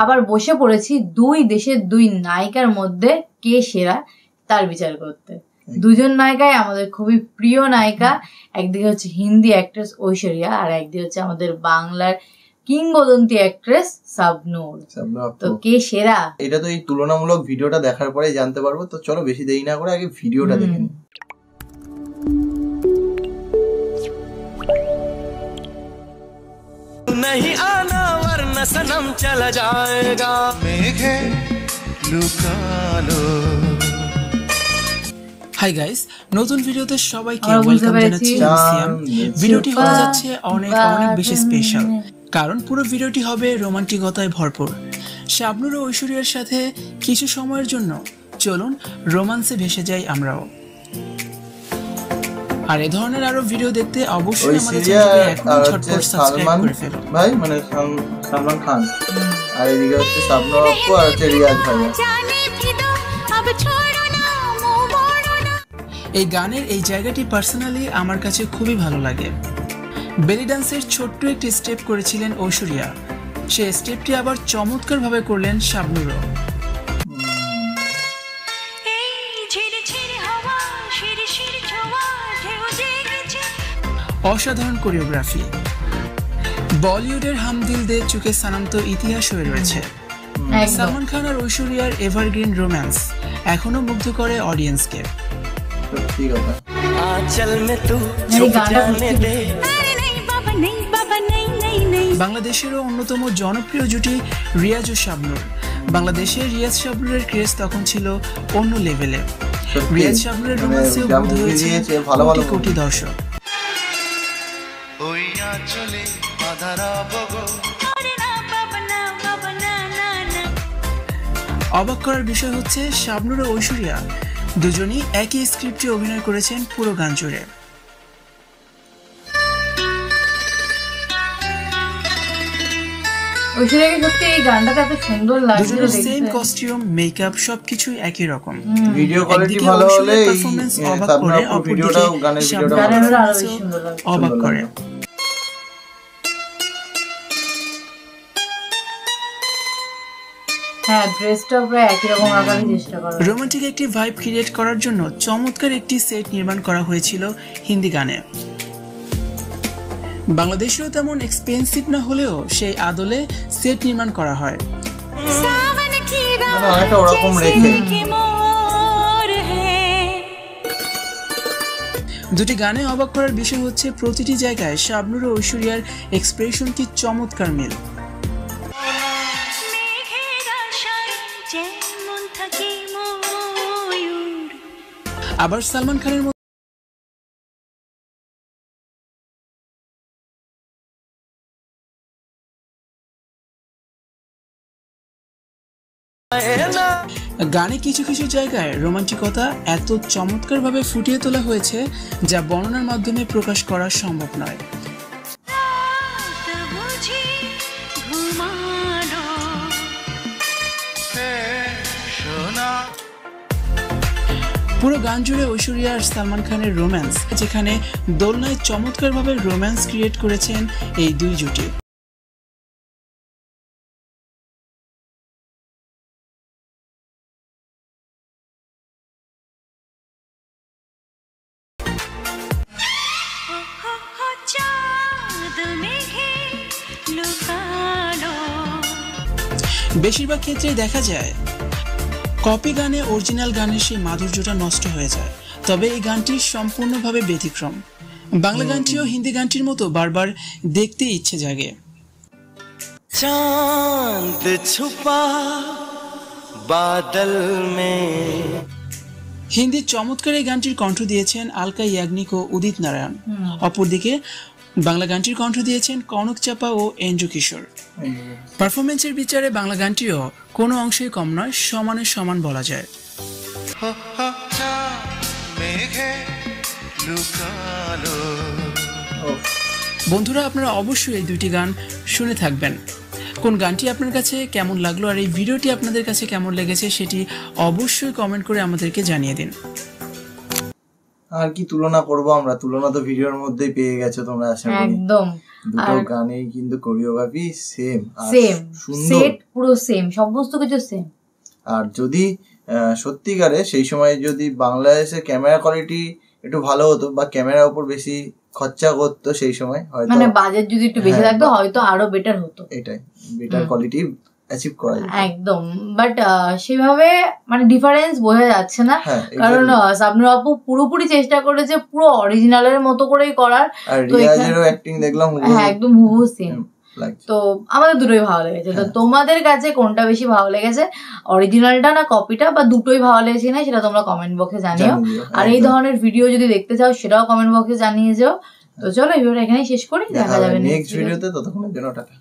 আবার বসে পড়েছি দুই দেশের দুই নায়িকার মধ্যে কে সেরা তার বিচার করতে। দুজন নায়িকাই আমাদের খুবই প্রিয় নায়িকা, একদিকে হচ্ছে হিন্দি অ্যাক্ট্রেস ঐশ্বরিয়া আর একদিকে হচ্ছে আমাদের বাংলার কিংবদন্তি অ্যাক্ট্রেস শাবনূর। তো কে সেরা এটা তো এই তুলনামূলক ভিডিওটা দেখার পরে জানতে পারবো। তো চলো বেশি দেরি না করে আগে ভিডিওটা দেখে নিই। नहीं आना वरना सनम चला जाएगा मेघे लुका लो। হাই গাইস, নতুন ভিডিওতে সবাইকে ওয়েলকাম জানাচ্ছি। ভিডিওটি হয়ে যাচ্ছে অনেক অনেক বেশি স্পেশাল, কারণ পুরো ভিডিওটি হবে রোমান্টিকতায় ভরপুর। শাবনূর ও ঐশ্বরিয়ার সাথে কিছু সময়ের জন্য চলুন রোমান্সে ভেসে যাই আমরাও। আর এই ধরনের আরো ভিডিও দেখতে অবশ্যই আমাদের চ্যানেলকে এখন ঝটপট সাবস্ক্রাইব করে ফেলুন। ভাই মানে সালমান খান, আর এদিকে হচ্ছে শাবনূর আপু আর হচ্ছে রিয়াজ ভাই। এই গানের এই জায়গাটি পার্সোনালি আমার কাছে খুবই ভালো লাগে। বেলি ডান্সের ছোট্ট একটি স্টেপ করেছিলেন ঐশ্বরিয়া, সেই স্টেপটি আবার চমৎকার ভাবে করলেন শাবনূরও। অসাধারণ কোরিওগ্রাফি। বলিউডের হাম দিল দে চুকে সানাম তো ইতিহাস হয়ে রয়েছে। সালমান খান আর ঐশ্বরিয়ার এভারগ্রিন রোম্যান্স এখনো মুগ্ধ করে অডিয়েন্সকে। বাংলাদেশেরও অন্যতম জনপ্রিয় জুটি রিয়াজ ও শাবনূর। বাংলাদেশে রিয়াজ শাবনূরের ক্রেজ তখন ছিল অন্য লেভেলে। রিয়াজ শাবনূরের রোম্যান্সেও মুগ্ধ হয়েছে কোটি কোটি দর্শক। অবাক করার বিষয় হচ্ছে শাবনূর ও ঐশ্বরিয়া দুজনই একই স্ক্রিপ্টে অভিনয় করেছেন পুরো গান জুড়ে। ঐশ্বরিয়াকে সত্যি এই গানটা এত সুন্দর লাগছে। দুজনের সেম কস্টিউম, মেকআপ সবকিছু একই রকম। ভিডিও কোয়ালিটি ভালো হলে এই পারফরম্যান্স অবাক করে, ভিডিওটাও গানের ভিডিওটাও আরো বেশি সুন্দর লাগে, অবাক করে। হ্যাঁ, ড্রেসটা প্রায় একই রকম রাখার চেষ্টা করা। রোমান্টিক একটি ভাইব ক্রিয়েট করার জন্য চমৎকার একটি সেট নির্মাণ করা হয়েছিল হিন্দি গানে। বাংলাদেশেও তেমন এক্সপেন্সিভ না হলেও সেই আদলে সেট নির্মাণ করা হয়। দুটি গানে অবাক করার বিষয় হচ্ছে প্রতিটি জায়গায় শাবনূর ও ঐশ্বরিয়ার এক্সপ্রেশন কি চমৎকার মিল। আবার সালমান খানের গানে কিছু কিছু জায়গায় রোমান্টিকতা এত চমৎকার ভাবে ফুটিয়ে তোলা হয়েছে যা বর্ণনার মাধ্যমে প্রকাশ করা সম্ভব নয়। পুরো গান জুড়ে ঐশ্বরিয়া আর সালমান খানের রোম্যান্স, যেখানে দোলনায় চমৎকার ভাবে রোম্যান্স ক্রিয়েট করেছেন এই দুই জুটি। বেশিরভাগ ক্ষেত্রে দেখা যায় কপি গানে অরিজিনাল গানের সেই মাধুর্যটা নষ্ট হয়ে যায়, তবে এই গানটি সম্পূর্ণভাবে ব্যতিক্রম। বাংলা গানটিও হিন্দি গানটির মতো বারবার দেখতে ইচ্ছে জাগে। চাঁদ ছুপা বাদল মে। হিন্দি চমৎকার এই গানটির কণ্ঠ দিয়েছেন আলকা ইয়াগনিক ও উদিত নারায়ণ। অপরদিকে বাংলা গানটির কণ্ঠ দিয়েছেন কনক চাপা ও এন্ড্রু কিশোর। পারফরমেন্সের বিচারে বাংলা গানটিও কোনো অংশেই কম নয়, সমানে সমান বলা যায়। বন্ধুরা, আপনারা অবশ্যই এই দুইটি গান শুনে থাকবেন। কোন গানটি আপনার কাছে কেমন লাগলো আর এই ভিডিওটি আপনাদের কাছে কেমন লেগেছে সেটি অবশ্যই কমেন্ট করে আমাদেরকে জানিয়ে দিন। আর কি তুলনা করব আমরা, তুলনা তো ভিডিওর মধ্যেই পেয়ে গেছো তোমরা আশা করি। একদম দুটো গানেই কিন্তু কোরিওগ্রাফি সেম সুন্দর, সেট পুরো সেম, সমস্ত কিছু সেম। আর যদি সত্যিকারে সেই সময় যদি বাংলাদেশের ক্যামেরা কোয়ালিটি একটু ভালো হতো বা ক্যামেরার উপর বেশি খরচা করতো সেই সময়, হয়তো মানে বাজেট যদি একটু বেশি থাকতো হয়তো আরো বেটার হতো, এটাই বেটার কোয়ালিটি অ্যাচিভ করা যেত একদম। বাট সেভাবে মানে ডিফারেন্স বোঝা যাচ্ছে না, কারণ শাবনূর আপু পুরোপুরি চেষ্টা করেছে পুরো অরিজিনালের মতো করেই করার। আর রিয়াজেরও অ্যাক্টিং দেখলাম হ্যাঁ একদম হুবহু সেম। তো আমাদের দুটোই ভালো লেগেছে। তো তোমাদের কাছে কোনটা বেশি ভালো লেগেছে, অরিজিনালটা না কপিটা, বা দুটোই ভালো লেগেছে না, সেটা তোমরা কমেন্ট বক্সে জানিও। আর এই ধরনের ভিডিও যদি দেখতে চাও সেটাও কমেন্ট বক্সে জানিয়ে যাও। তো চলো এই ভিডিওটা এখানেই শেষ করি, দেখা যাবে নেক্সট ভিডিওতে। ততক্ষণের জন্য টাটা।